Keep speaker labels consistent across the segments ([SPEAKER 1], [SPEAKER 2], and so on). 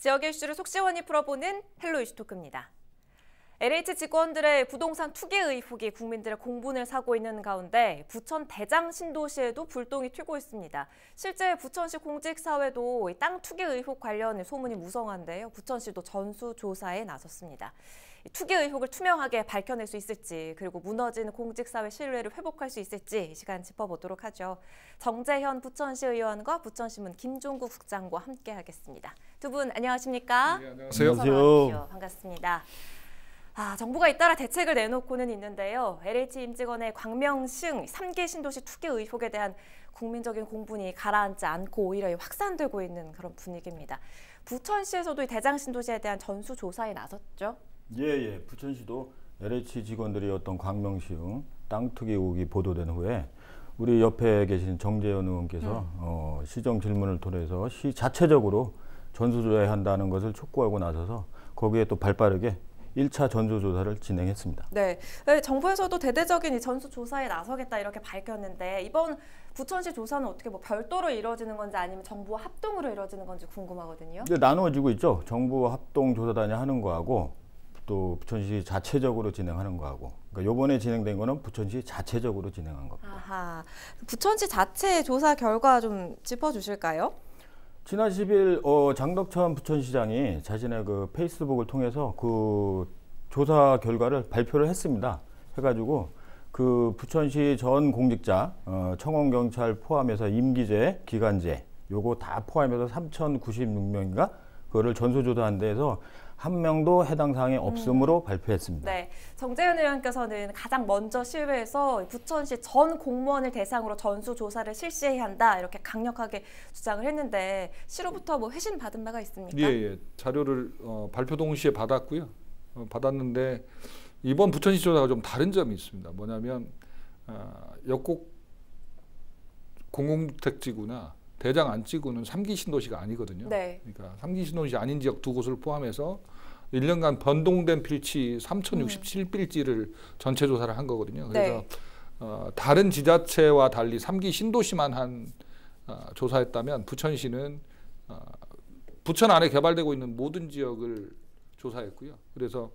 [SPEAKER 1] 지역의 이슈를 속 시원히 풀어보는 헬로 이슈 토크입니다. LH 직원들의 부동산 투기 의혹이 국민들의 공분을 사고 있는 가운데 부천 대장 신도시에도 불똥이 튀고 있습니다. 실제 부천시 공직사회도 땅 투기 의혹 관련 소문이 무성한데요. 부천시도 전수조사에 나섰습니다. 투기 의혹을 투명하게 밝혀낼 수 있을지, 그리고 무너진 공직사회 신뢰를 회복할 수 있을지 시간 짚어보도록 하죠. 정재현 부천시 의원과 부천신문 김종국 국장과 함께하겠습니다. 두 분 안녕하십니까?
[SPEAKER 2] 네, 안녕하세요.
[SPEAKER 1] 안녕하세요. 반갑습니다. 정부가 잇따라 대책을 내놓고는 있는데요. LH 임직원의 광명시 3기 신도시 투기 의혹에 대한 국민적인 공분이 가라앉지 않고 오히려 확산되고 있는 그런 분위기입니다. 부천시에서도 이 대장 신도시에 대한 전수조사에 나섰죠?
[SPEAKER 2] 예. 부천시도 LH 직원들이 어떤 광명시흥 땅 투기 의혹이 보도된 후에 우리 옆에 계신 정재현 의원께서 시정 질문을 통해서 시 자체적으로 전수조사해야 한다는 것을 촉구하고 나서서 거기에 또 발빠르게 1차 전수조사를 진행했습니다.
[SPEAKER 1] 네, 정부에서도 대대적인 이 전수조사에 나서겠다 이렇게 밝혔는데 이번 부천시 조사는 어떻게 별도로 이루어지는 건지 아니면 정부와 합동으로 이루어지는 건지 궁금하거든요.
[SPEAKER 2] 이제 나누어지고 있죠. 정부 합동조사단이 하는 거하고 또 부천시 자체적으로 진행하는 거하고. 그러니까 이번에 진행된 거는 부천시 자체적으로 진행한 겁니다.
[SPEAKER 1] 아하, 부천시 자체 조사 결과 좀 짚어주실까요?
[SPEAKER 2] 지난 10일 장덕천 부천시장이 자신의 그 페이스북을 통해서 그 조사 결과를 발표를 했습니다. 해가지고 그 부천시 전 공직자 청원경찰 포함해서 임기제, 기간제 요거 다 포함해서 3,096명인가 그거를 전수조사한 데에서 한 명도 해당 사항이 없음으로 발표했습니다.
[SPEAKER 1] 네, 정재현 의원께서는 가장 먼저 시의회에서 부천시 전 공무원을 대상으로 전수조사를 실시해야 한다 이렇게 강력하게 주장을 했는데 시로부터 뭐 회신 받은 바가 있습니까?
[SPEAKER 3] 예. 자료를 발표 동시에 받았고요. 받았는데 이번 부천시 조사가 좀 다른 점이 있습니다. 뭐냐면 역곡 공공주택지구나 대장 안지구는 3기 신도시가 아니거든요.
[SPEAKER 1] 네.
[SPEAKER 3] 그러니까 3기 신도시 아닌 지역 두 곳을 포함해서 1년간 변동된 필지 3,067필지를 전체 조사를 한 거거든요. 그래서
[SPEAKER 1] 네.
[SPEAKER 3] 다른 지자체와 달리 3기 신도시만 조사했다면 부천시는 부천 안에 개발되고 있는 모든 지역을 조사했고요. 그래서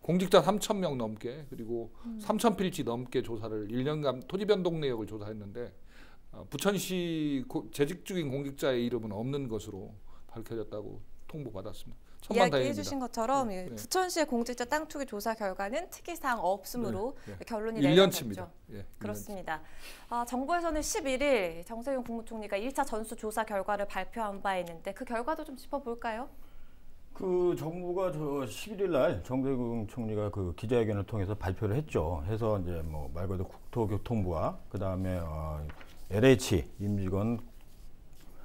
[SPEAKER 3] 공직자 3,000명 넘게 그리고 3,000필지 넘게 조사를 1년간 토지 변동 내역을 조사했는데 부천시 재직 중인 공직자의 이름은 없는 것으로 밝혀졌다고 통보받았습니다.
[SPEAKER 1] 이야기해 주신 것처럼 부천시의 공직자 땅 투기 조사 결과는 특이사항 없음으로 결론이 내려졌죠. 그렇습니다. 정부에서는 11일 정세균 국무총리가 1차 전수조사 결과를 발표한 바 있는데 그 결과도 좀 짚어볼까요?
[SPEAKER 2] 그 정부가 11일 날 정세균 총리가 그 기자회견을 통해서 발표를 했죠. 해서 이제 뭐 말 그대로 국토교통부와 그 다음에 LH 임직원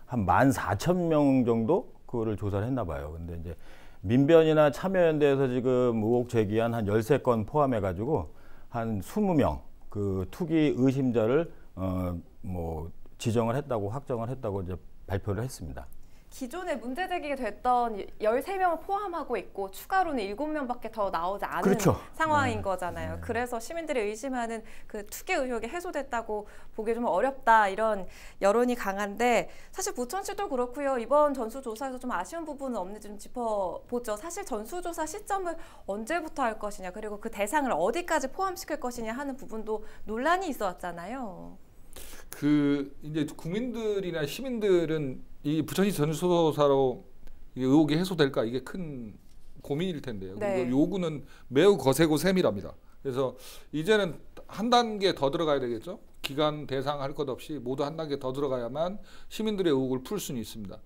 [SPEAKER 2] 한 14,000명 정도 그거를 조사를 했나 봐요. 근데 이제 민변이나 참여연대에서 지금 의혹 제기한 한 13건 포함해 가지고 한 20명 그 투기 의심자를 뭐 지정을 했다고 확정을 했다고 이제 발표를 했습니다.
[SPEAKER 1] 기존에 문제 제기가 됐던 13명을 포함하고 있고 추가로는 7명밖에 더 나오지 않은
[SPEAKER 2] 그렇죠.
[SPEAKER 1] 상황인 거잖아요. 그래서 시민들이 의심하는 그 투기 의혹이 해소됐다고 보기 좀 어렵다 이런 여론이 강한데 사실 부천시도 그렇고요. 이번 전수조사에서 좀 아쉬운 부분은 없는지 좀 짚어보죠. 사실 전수조사 시점을 언제부터 할 것이냐 그리고 그 대상을 어디까지 포함시킬 것이냐 하는 부분도 논란이 있어 왔잖아요.
[SPEAKER 3] 이제 국민들이나 시민들은 이 부천시 전수조사로 의혹이 해소될까 이게 큰 고민일 텐데요. 그리고 요구는 매우 거세고 세밀합니다. 그래서 이제는 한 단계 더 들어가야 되겠죠. 기간 대상 할 것 없이 모두 한 단계 더 들어가야만 시민들의 의혹을 풀 수는 있습니다.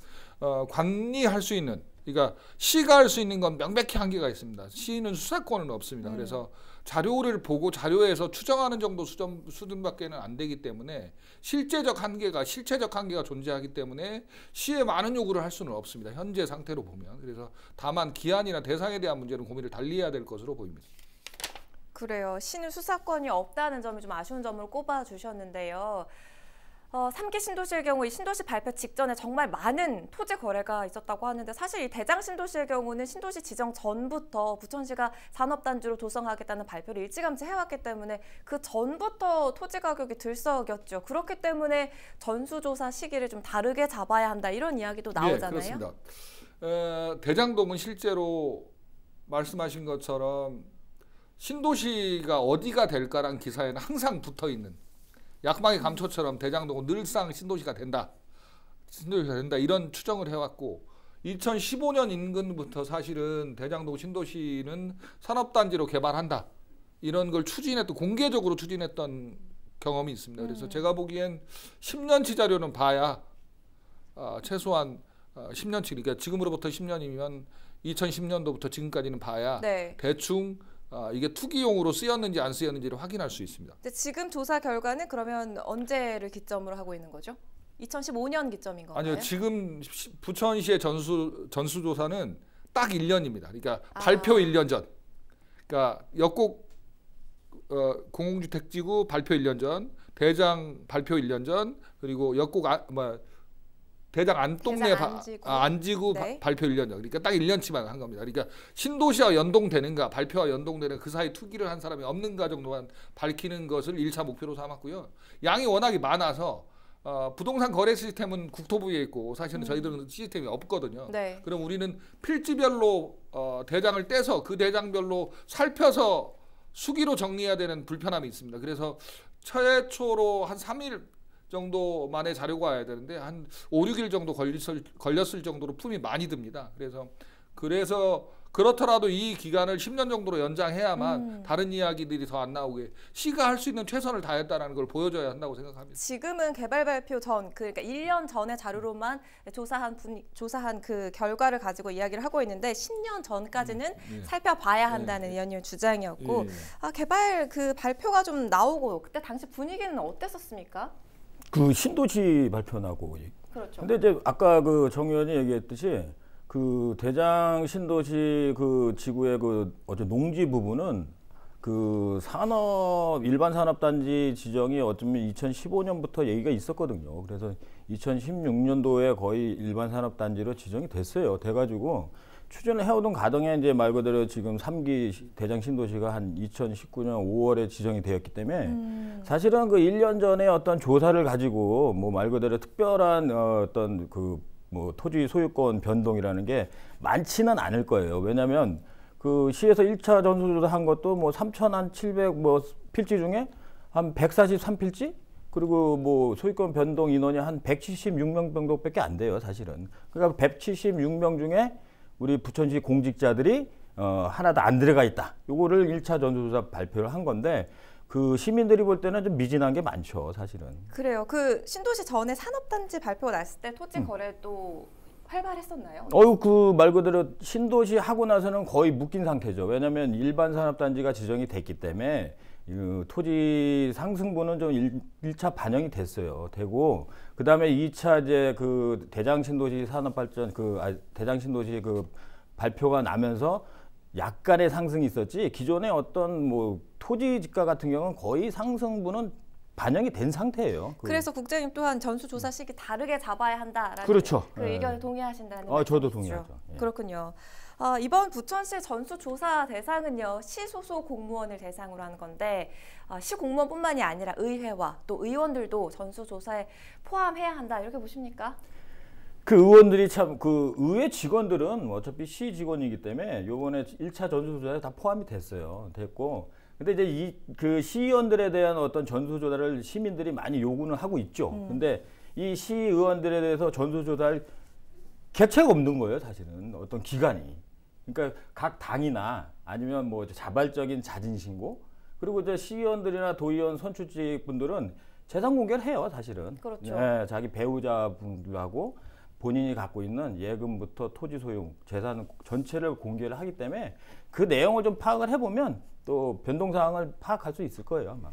[SPEAKER 3] 관리할 수 있는 그러니까 시가 할 수 있는 건 명백히 한계가 있습니다. 시는 수사권은 없습니다. 그래서 자료를 보고 자료에서 추정하는 정도 수준밖에는 안 되기 때문에 실체적 한계가 존재하기 때문에 시에 많은 요구를 할 수는 없습니다. 현재 상태로 보면. 그래서 다만 기한이나 대상에 대한 문제는 고민을 달리 해야 될 것으로 보입니다.
[SPEAKER 1] 그래요. 시는 수사권이 없다는 점이 좀 아쉬운 점을 꼽아주셨는데요. 3기 신도시의 경우 이 신도시 발표 직전에 정말 많은 토지 거래가 있었다고 하는데 사실 이 대장 신도시의 경우는 신도시 지정 전부터 부천시가 산업단지로 조성하겠다는 발표를 일찌감치 해왔기 때문에 그 전부터 토지 가격이 들썩였죠. 그렇기 때문에 전수조사 시기를 좀 다르게 잡아야 한다 이런 이야기도 나오잖아요.
[SPEAKER 3] 그렇습니다. 대장동은 실제로 말씀하신 것처럼 신도시가 어디가 될까라는 기사에는 항상 붙어있는 약방의 감초처럼 대장동은 늘상 신도시가 된다. 신도시가 된다. 이런 추정을 해왔고 2015년 인근부터 사실은 대장동 신도시는 산업단지로 개발한다. 이런 걸 공개적으로 추진했던 경험이 있습니다. 그래서 제가 보기엔 10년치 자료는 봐야 최소한 10년치, 그러니까 지금으로부터 10년이면 2010년도부터 지금까지는 봐야 네. 대충 이게 투기용으로 쓰였는지 안 쓰였는지를 확인할 수 있습니다.
[SPEAKER 1] 근데 지금 조사 결과는 그러면 언제를 기점으로 하고 있는 거죠? 2015년 기점인 건가요?
[SPEAKER 3] 아니요. 지금 부천시의 전수조사는 딱 1년입니다. 그러니까 발표 1년 전. 그러니까 역곡 공공주택지구 발표 1년 전, 대장 발표 1년 전, 그리고 역곡 대장 안동네 안지구 네. 발표 1년 전. 그러니까 딱 1년치만 한 겁니다. 그러니까 신도시와 연동되는가, 발표와 연동되는 그 사이 투기를 한 사람이 없는가 정도만 밝히는 것을 1차 목표로 삼았고요. 양이 워낙에 많아서 부동산 거래 시스템은 국토부에 있고 사실은 저희들은 시스템이 없거든요. 네. 그럼 우리는 필지별로 대장을 떼서 그 대장별로 살펴서 수기로 정리해야 되는 불편함이 있습니다. 그래서 최초로 한 3일 정도 만에 자료가 와야 되는데 한 5, 6일 정도 걸렸을 정도로 품이 많이 듭니다. 그래서 그렇더라도 이 기간을 10년 정도로 연장해야만 다른 이야기들이 더 안 나오게 시가 할 수 있는 최선을 다했다는 걸 보여줘야 한다고 생각합니다.
[SPEAKER 1] 지금은 개발 발표 전, 그러니까 1년 전의 자료로만 조사한 그 결과를 가지고 이야기를 하고 있는데 10년 전까지는 살펴봐야 한다는 의원님의 주장이었고 개발 그 발표가 좀 나오고 그때 당시 분위기는 어땠었습니까?
[SPEAKER 2] 그 신도시 발표 나고.
[SPEAKER 1] 그렇죠.
[SPEAKER 2] 근데 이제 아까 그 정 의원이 얘기했듯이 그 대장 신도시 그 지구의 그 어째 농지 부분은 그 일반 산업단지 지정이 어쩌면 2015년부터 얘기가 있었거든요. 그래서 2016년도에 거의 일반 산업단지로 지정이 됐어요. 돼가지고 추진을 해오던 과정에 이제 말 그대로 지금 3기 대장 신도시가 한 2019년 5월에 지정이 되었기 때문에 사실은 그 1년 전에 어떤 조사를 가지고 뭐 말 그대로 특별한 어떤 그 뭐 토지 소유권 변동이라는 게 많지는 않을 거예요. 왜냐하면 그 시에서 1차 전수조사 한 것도 뭐 3,700 뭐 필지 중에 한 143필지 그리고 뭐 소유권 변동 인원이 한 176명 정도밖에 안 돼요, 사실은. 그러니까 176명 중에 우리 부천시 공직자들이 하나도 안 들어가 있다. 요거를 1차 전수조사 발표를 한 건데 그 시민들이 볼 때는 좀 미진한 게 많죠, 사실은.
[SPEAKER 1] 그래요. 그 신도시 전에 산업단지 발표가 났을 때 토지 거래도 활발했었나요?
[SPEAKER 2] 그 말 그대로 신도시 하고 나서는 거의 묶인 상태죠. 왜냐하면 일반 산업단지가 지정이 됐기 때문에 그 토지 상승분은 좀 1차 반영이 됐어요. 되고 그 다음에 2차 이제 그 대장 신도시 산업발전 대장 신도시 그 발표가 나면서 약간의 상승이 있었지 기존의 어떤 뭐 토지 지가 같은 경우는 거의 상승분은 반영이 된 상태예요.
[SPEAKER 1] 그래서 국장님 또한 전수조사 시기 다르게 잡아야 한다라는
[SPEAKER 2] 그렇죠.
[SPEAKER 1] 그 의견에 동의하신다는
[SPEAKER 2] 저도 동의하죠.
[SPEAKER 1] 예. 그렇군요. 이번 부천시 전수조사 대상은요. 시 소속 공무원을 대상으로 하는 건데 시 공무원뿐만이 아니라 의회와 또 의원들도 전수조사에 포함해야 한다 이렇게 보십니까?
[SPEAKER 2] 그 의원들이 참 그 의회 직원들은 어차피 시 직원이기 때문에 요번에 1차 전수조사에 다 포함이 됐고 근데 이제 그 시의원들에 대한 어떤 전수조사를 시민들이 많이 요구는 하고 있죠. 근데 이 시의원들에 대해서 전수조사할 객체가 없는 거예요, 사실은. 어떤 기관이. 그러니까 각 당이나 아니면 뭐 자발적인 자진신고 그리고 이제 시의원들이나 도의원 선출직 분들은 재산 공개를 해요, 사실은.
[SPEAKER 1] 그렇죠.
[SPEAKER 2] 네, 자기 배우자분들하고 본인이 갖고 있는 예금부터 토지 소유, 재산 전체를 공개를 하기 때문에 그 내용을 좀 파악을 해보면 또 변동 사항을 파악할 수 있을 거예요, 아마.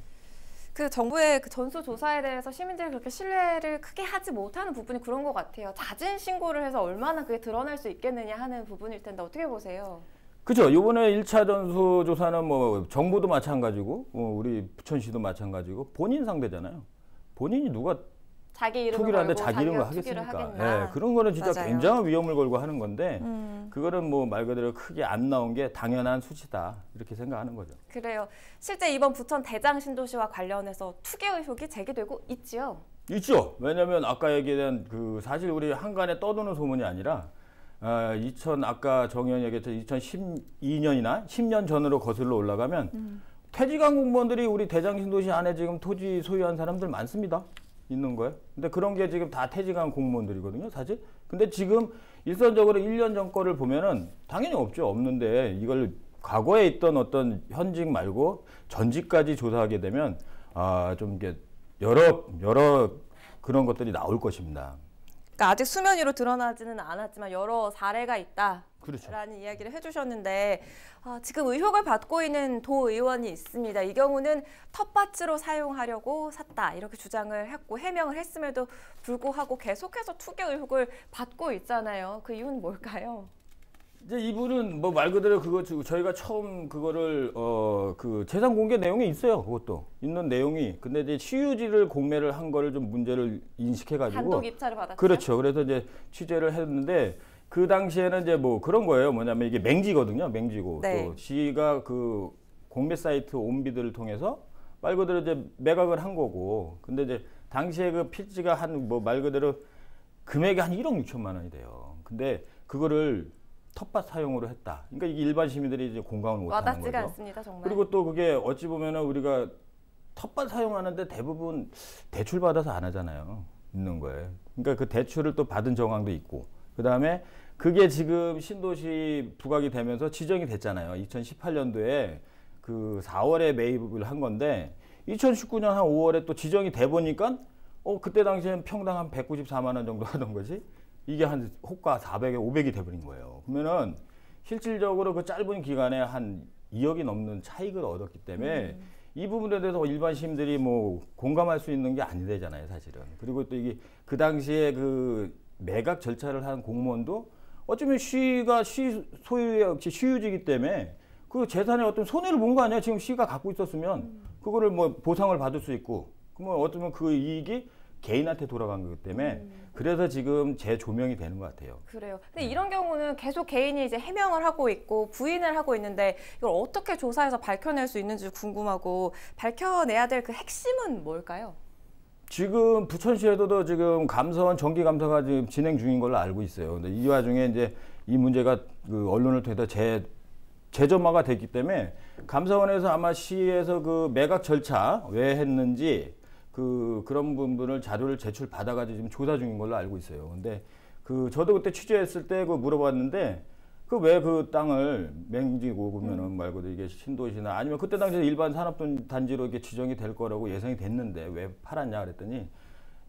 [SPEAKER 1] 그 정부의 그 전수조사에 대해서 시민들이 그렇게 신뢰를 크게 하지 못하는 부분이 그런 것 같아요. 자진 신고를 해서 얼마나 그게 드러날 수 있겠느냐 하는 부분일 텐데 어떻게 보세요?
[SPEAKER 2] 그죠. 이번에 1차 전수조사는 뭐 정부도 마찬가지고 우리 부천시도 마찬가지고 본인 상대잖아요. 본인이 누가
[SPEAKER 1] 자기 이름을
[SPEAKER 2] 투기를 하는데
[SPEAKER 1] 걸고
[SPEAKER 2] 자기 이름을
[SPEAKER 1] 투기를
[SPEAKER 2] 하겠습니까?
[SPEAKER 1] 하겠나.
[SPEAKER 2] 네, 그런 거는 진짜
[SPEAKER 1] 맞아요.
[SPEAKER 2] 굉장한 위험을 걸고 하는 건데 그거는 뭐 말 그대로 크게 안 나온 게 당연한 수치다 이렇게 생각하는 거죠.
[SPEAKER 1] 그래요. 실제 이번 부천 대장 신도시와 관련해서 투기 의혹이 제기되고 있지요.
[SPEAKER 2] 있죠. 왜냐하면 아까 얘기한 그 사실 우리 한간에 떠도는 소문이 아니라 아까 정의원이 얘기했죠. 2012년이나 10년 전으로 거슬러 올라가면 퇴직한 공무원들이 우리 대장 신도시 안에 지금 토지 소유한 사람들 많습니다. 있는 거예요. 근데 그런 게 지금 다 퇴직한 공무원들이거든요, 사실. 근데 지금 일선적으로 1년 전 거를 보면은 당연히 없죠. 없는데 이걸 과거에 있던 어떤 현직 말고 전직까지 조사하게 되면 좀 이게 여러 그런 것들이 나올 것입니다.
[SPEAKER 1] 그러니까 아직 수면 위로 드러나지는 않았지만 여러 사례가 있다.
[SPEAKER 2] 그렇죠.
[SPEAKER 1] 라는 이야기를 해주셨는데 지금 의혹을 받고 있는 도의원이 있습니다. 이 경우는 텃밭으로 사용하려고 샀다 이렇게 주장을 했고 해명을 했음에도 불구하고 계속해서 투기 의혹을 받고 있잖아요. 그 이유는 뭘까요?
[SPEAKER 2] 이제 이분은 뭐 말 그대로 그거 저희가 처음 그거를 그 재산 공개 내용이 있어요. 그것도 있는 내용이. 근데 이제 시유지를 공매를 한 거를 좀 문제를 인식해가지고
[SPEAKER 1] 단독 입찰을 받았죠.
[SPEAKER 2] 그렇죠. 그래서 이제 취재를 했는데 그 당시에는 이제 뭐 그런 거예요. 뭐냐면 이게 맹지거든요. 맹지고
[SPEAKER 1] 네.
[SPEAKER 2] 또 시가 그 공매 사이트 온비드를 통해서 말 그대로 이제 매각을 한 거고. 근데 이제 당시에 그 필지가 한 뭐 말 그대로 금액이 한 1억 6천만 원이 돼요. 근데 그거를 텃밭 사용으로 했다. 그러니까 이게 일반 시민들이 이제 공감을 못 하는 거죠.
[SPEAKER 1] 와닿지가 않습니다, 정말.
[SPEAKER 2] 그리고 또 그게 어찌 보면은 우리가 텃밭 사용하는데 대부분 대출 받아서 안 하잖아요. 있는 거예요. 그러니까 그 대출을 또 받은 정황도 있고. 그다음에 그게 지금 신도시 부각이 되면서 지정이 됐잖아요. 2018년도에 그 4월에 매입을 한 건데 2019년 한 5월에 또 지정이 돼 보니까 그때 당시엔 평당 한 194만 원 정도 하던 거지. 이게 한 호가 400에 500이 돼버린 거예요. 그러면은 실질적으로 그 짧은 기간에 한 2억이 넘는 차익을 얻었기 때문에 이 부분에 대해서 일반 시민들이 뭐 공감할 수 있는 게 아니되잖아요, 사실은. 그리고 또 이게 그 당시에 그 매각 절차를 한 공무원도 어쩌면 시가 시 소유의 역시 시유지이기 때문에 그 재산에 어떤 손해를 본 거 아니야? 지금 시가 갖고 있었으면 그거를 뭐 보상을 받을 수 있고, 그러면 어쩌면 그 이익이 개인한테 돌아간 거기 때문에 그래서 지금 재조명이 되는 것 같아요.
[SPEAKER 1] 그래요. 근데 이런 경우는 계속 개인이 이제 해명을 하고 있고 부인을 하고 있는데 이걸 어떻게 조사해서 밝혀낼 수 있는지 궁금하고 밝혀내야 될 그 핵심은 뭘까요?
[SPEAKER 2] 지금 부천시에도 지금 감사원 정기 감사가 지금 진행 중인 걸로 알고 있어요. 근데 이 와중에 이제 이 문제가 그 언론을 통해서 재점화가 됐기 때문에 감사원에서 아마 시에서 그 매각 절차 왜 했는지 그런 부분을 자료를 제출 받아가지고 지금 조사 중인 걸로 알고 있어요. 근데 저도 그때 취재했을 때 물어봤는데 왜 그 땅을 맹지고 그러면은 말 그대로 이게 신도시나 아니면 그때 당시에 일반 산업단지로 이렇게 지정이 될 거라고 예상이 됐는데 왜 팔았냐 그랬더니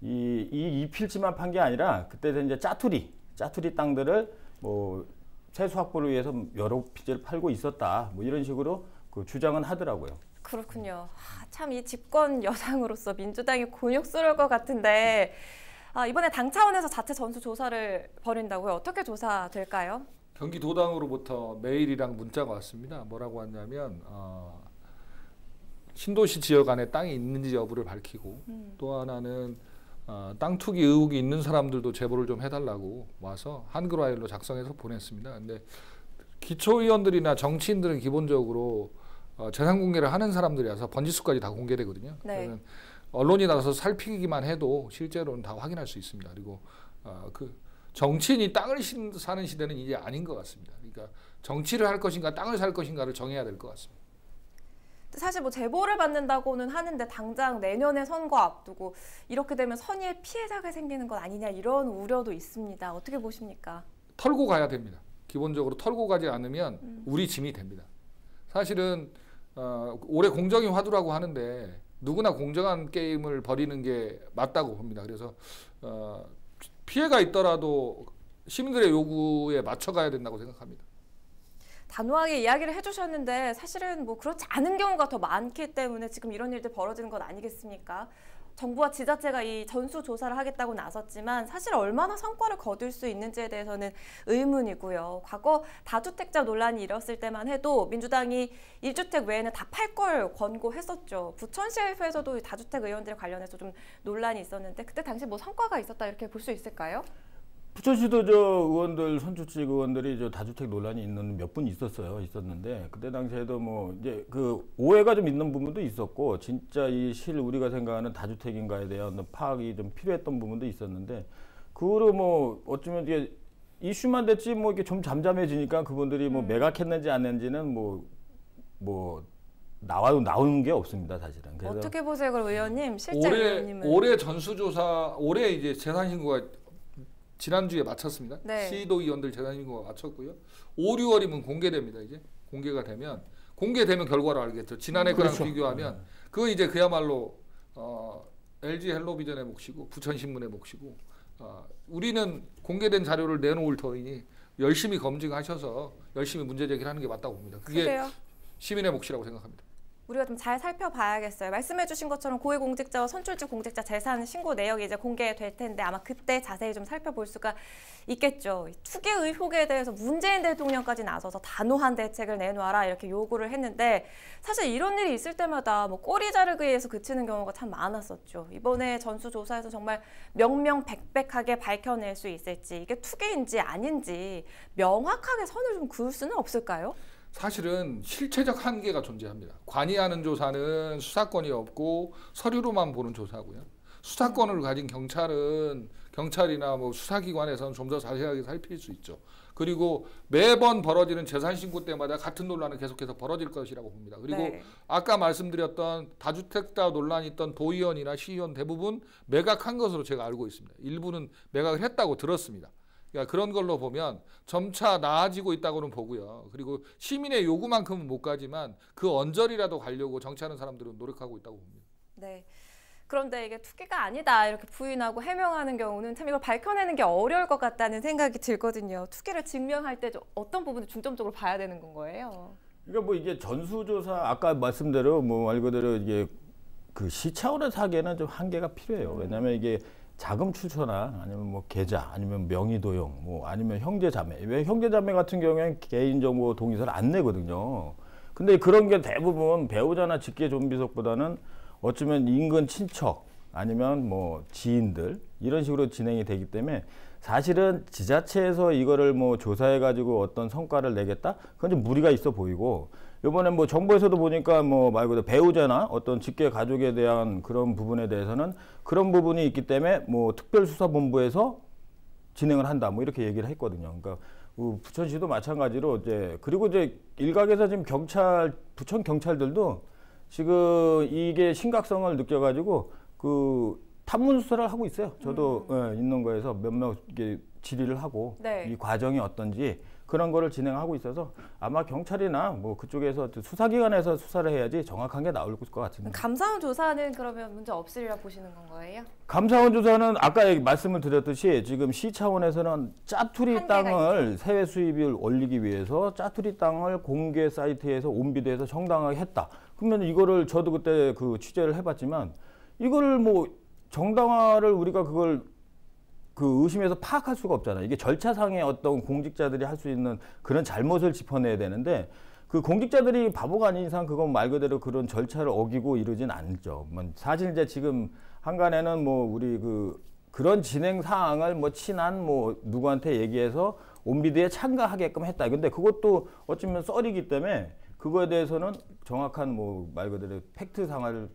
[SPEAKER 2] 이 필지만 판 게 아니라 그때 이제 짜투리 땅들을 뭐 세수 확보를 위해서 여러 필지를 팔고 있었다. 뭐 이런 식으로 그 주장은 하더라고요.
[SPEAKER 1] 그렇군요. 참 이 집권 여당으로서 민주당이 곤욕스러울 것 같은데 이번에 당 차원에서 자체 전수 조사를 벌인다고요? 어떻게 조사될까요?
[SPEAKER 3] 경기도당으로부터 메일이랑 문자가 왔습니다. 뭐라고 왔냐면 신도시 지역 안에 땅이 있는지 여부를 밝히고 또 하나는 땅 투기 의혹이 있는 사람들도 제보를 좀 해달라고 와서 한글 파일로 작성해서 보냈습니다. 근데 기초의원들이나 정치인들은 기본적으로 재산 공개를 하는 사람들이라서 번지수까지 다 공개되거든요.
[SPEAKER 1] 네.
[SPEAKER 3] 그러면 언론이 나서서 살피기만 해도 실제로는 다 확인할 수 있습니다. 그리고 그 정치인이 땅을 사는 시대는 이제 아닌 것 같습니다. 그러니까 정치를 할 것인가 땅을 살 것인가를 정해야 될 것 같습니다.
[SPEAKER 1] 사실 뭐 제보를 받는다고는 하는데 당장 내년에 선거 앞두고 이렇게 되면 선의의 피해자가 생기는 것 아니냐 이런 우려도 있습니다. 어떻게 보십니까?
[SPEAKER 3] 털고 가야 됩니다. 기본적으로 털고 가지 않으면 우리 짐이 됩니다. 사실은 올해 공정이 화두라고 하는데 누구나 공정한 게임을 벌이는 게 맞다고 봅니다. 그래서 피해가 있더라도 시민들의 요구에 맞춰가야 된다고 생각합니다.
[SPEAKER 1] 단호하게 이야기를 해주셨는데 사실은 뭐 그렇지 않은 경우가 더 많기 때문에 지금 이런 일들 벌어지는 것 아니겠습니까? 정부와 지자체가 이 전수 조사를 하겠다고 나섰지만 사실 얼마나 성과를 거둘 수 있는지에 대해서는 의문이고요. 과거 다주택자 논란이 일었을 때만 해도 민주당이 1주택 외에는 다 팔 걸 권고했었죠. 부천시에서도 다주택 의원들 관련해서 좀 논란이 있었는데 그때 당시 뭐 성과가 있었다 이렇게 볼 수 있을까요?
[SPEAKER 2] 부천시도 의원들 선출직 의원들이 다주택 논란이 있는 몇 분 있었는데 그때 당시에도 뭐 이제 그 오해가 좀 있는 부분도 있었고 진짜 이 우리가 생각하는 다주택인가에 대한 파악이 좀 필요했던 부분도 있었는데 그거를 뭐 어쩌면 이게 이슈만 됐지 뭐 이게 좀 잠잠해지니까 그분들이 뭐 매각했는지 안 했는지는 뭐 나오는 게 없습니다, 사실은. 그래서
[SPEAKER 1] 어떻게 보세요, 그럼 의원님? 실제 의원님은
[SPEAKER 3] 올해 전수조사 올해 이제 재산 신고가 지난주에 마쳤습니다.
[SPEAKER 1] 네.
[SPEAKER 3] 시도의원들 재산 신고가 마쳤고요. 5, 6월이면 공개됩니다. 이제 공개가 되면 결과를 알겠죠. 지난해 거랑
[SPEAKER 2] 그렇죠.
[SPEAKER 3] 비교하면 그건 이제 그야말로 LG 헬로비전의 몫이고 부천신문의 몫이고 우리는 공개된 자료를 내놓을 터이니 열심히 검증하셔서 열심히 문제 제기를 하는 게 맞다고 봅니다. 그게
[SPEAKER 1] 그래요?
[SPEAKER 3] 시민의 몫이라고 생각합니다.
[SPEAKER 1] 우리가 좀 잘 살펴봐야겠어요. 말씀해주신 것처럼 고위공직자와 선출직 공직자 재산 신고 내역이 이제 공개될 텐데 아마 그때 자세히 좀 살펴볼 수가 있겠죠. 투기 의혹에 대해서 문재인 대통령까지 나서서 단호한 대책을 내놓아라 이렇게 요구를 했는데 사실 이런 일이 있을 때마다 뭐 꼬리 자르기에 의해서 그치는 경우가 참 많았었죠. 이번에 전수조사에서 정말 명명백백하게 밝혀낼 수 있을지 이게 투기인지 아닌지 명확하게 선을 좀 그을 수는 없을까요?
[SPEAKER 3] 사실은 실체적 한계가 존재합니다. 관이하는 조사는 수사권이 없고 서류로만 보는 조사고요. 수사권을 가진 경찰이나 뭐 수사기관에서는 좀 더 자세하게 살필 수 있죠. 그리고 매번 벌어지는 재산 신고 때마다 같은 논란은 계속해서 벌어질 것이라고 봅니다. 그리고
[SPEAKER 1] 네.
[SPEAKER 3] 아까 말씀드렸던 다주택자 논란이 있던 도의원이나 시의원 대부분 매각한 것으로 제가 알고 있습니다. 일부는 매각을 했다고 들었습니다. 그러니까 그런 걸로 보면 점차 나아지고 있다고는 보고요. 그리고 시민의 요구만큼은 못 가지만 그 언저리라도 가려고 정치하는 사람들은 노력하고 있다고 봅니다.
[SPEAKER 1] 네. 그런데 이게 투기가 아니다 이렇게 부인하고 해명하는 경우는 참 이걸 밝혀내는 게 어려울 것 같다는 생각이 들거든요. 투기를 증명할 때 좀 어떤 부분을 중점적으로 봐야 되는 건 거예요?
[SPEAKER 2] 그러니까 뭐 이게 전수조사 아까 말씀대로 뭐 말 그대로 이게 그 시 차원에서 하기에는 좀 한계가 필요해요. 왜냐하면 이게 자금 출처나 아니면 뭐 계좌 아니면 명의 도용 뭐 아니면 형제 자매 왜 형제 자매 같은 경우에는 개인정보 동의서를 안 내거든요. 근데 그런 게 대부분 배우자나 직계 좀비속보다는 어쩌면 인근 친척 아니면 뭐 지인들 이런 식으로 진행이 되기 때문에 사실은 지자체에서 이거를 뭐 조사해 가지고 어떤 성과를 내겠다 그건 좀 무리가 있어 보이고 이번에 뭐 정부에서도 보니까 뭐 말 그대로 배우자나 어떤 직계 가족에 대한 그런 부분에 대해서는 그런 부분이 있기 때문에 뭐 특별수사본부에서 진행을 한다 뭐 이렇게 얘기를 했거든요. 그러니까 부천시도 마찬가지로 이제 그리고 이제 일각에서 지금 부천 경찰들도 지금 이게 심각성을 느껴가지고 그 탐문 수사를 하고 있어요. 저도 있는 거에서 몇몇 이게 질의를 하고
[SPEAKER 1] 네.
[SPEAKER 2] 이 과정이 어떤지 그런 거를 진행하고 있어서 아마 경찰이나 뭐 그쪽에서 수사기관에서 수사를 해야지 정확한 게 나올 것 같은데.
[SPEAKER 1] 감사원 조사는 그러면 문제 없으리라 보시는 건 거예요?
[SPEAKER 2] 감사원 조사는 아까 말씀을 드렸듯이 지금 시 차원에서는 짜투리 땅을 세외 수입을 올리기 위해서 짜투리 땅을 공개 사이트에서 온비드에서 정당하게 했다. 그러면 이거를 저도 그때 그 취재를 해봤지만 이거를 뭐 정당화를 우리가 그걸 그 의심해서 파악할 수가 없잖아요. 이게 절차상의 어떤 공직자들이 할 수 있는 그런 잘못을 짚어내야 되는데 그 공직자들이 바보가 아닌 이상 그건 말 그대로 그런 절차를 어기고 이러진 않죠. 사실 이제 지금 한간에는 뭐 우리 그런 진행 사항을 뭐 친한 뭐 누구한테 얘기해서 온비드에 참가하게끔 했다. 근데 그것도 어쩌면 썰이기 때문에 그거에 대해서는 정확한 뭐 말 그대로 팩트 상황을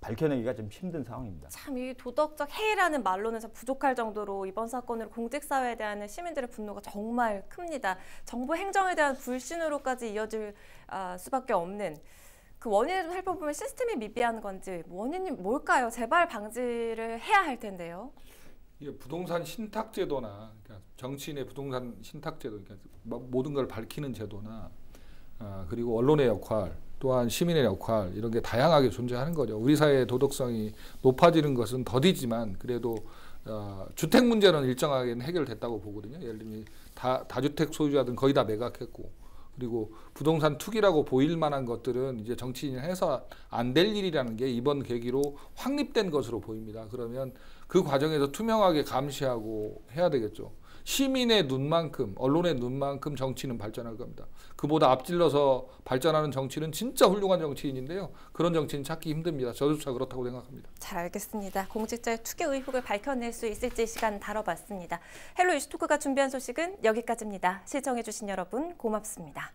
[SPEAKER 2] 밝혀내기가 좀 힘든 상황입니다.
[SPEAKER 1] 참 이 도덕적 해이라는 말로는 참 부족할 정도로 이번 사건으로 공직사회에 대한 시민들의 분노가 정말 큽니다. 정부 행정에 대한 불신으로까지 이어질 수밖에 없는 그 원인을 좀 살펴보면 시스템이 미비한 건지 원인이 뭘까요? 재발 방지를 해야 할 텐데요.
[SPEAKER 3] 이게 부동산 신탁제도나 그러니까 정치인의 부동산 신탁제도, 그러니까 모든 걸 밝히는 제도나 그리고 언론의 역할, 또한 시민의 역할 이런 게 다양하게 존재하는 거죠. 우리 사회의 도덕성이 높아지는 것은 더디지만 그래도 주택 문제는 일정하게 해결됐다고 보거든요. 예를 들면 다주택 소유자들은 거의 다 매각했고 그리고 부동산 투기라고 보일 만한 것들은 이제 정치인이 해서 안 될 일이라는 게 이번 계기로 확립된 것으로 보입니다. 그러면 그 과정에서 투명하게 감시하고 해야 되겠죠. 시민의 눈만큼, 언론의 눈만큼 정치는 발전할 겁니다. 그보다 앞질러서 발전하는 정치는 진짜 훌륭한 정치인인데요. 그런 정치인 찾기 힘듭니다. 저조차 그렇다고 생각합니다.
[SPEAKER 1] 잘 알겠습니다. 공직자의 투기 의혹을 밝혀낼 수 있을지 시간 다뤄봤습니다. 헬로 이슈토크가 준비한 소식은 여기까지입니다. 시청해주신 여러분 고맙습니다.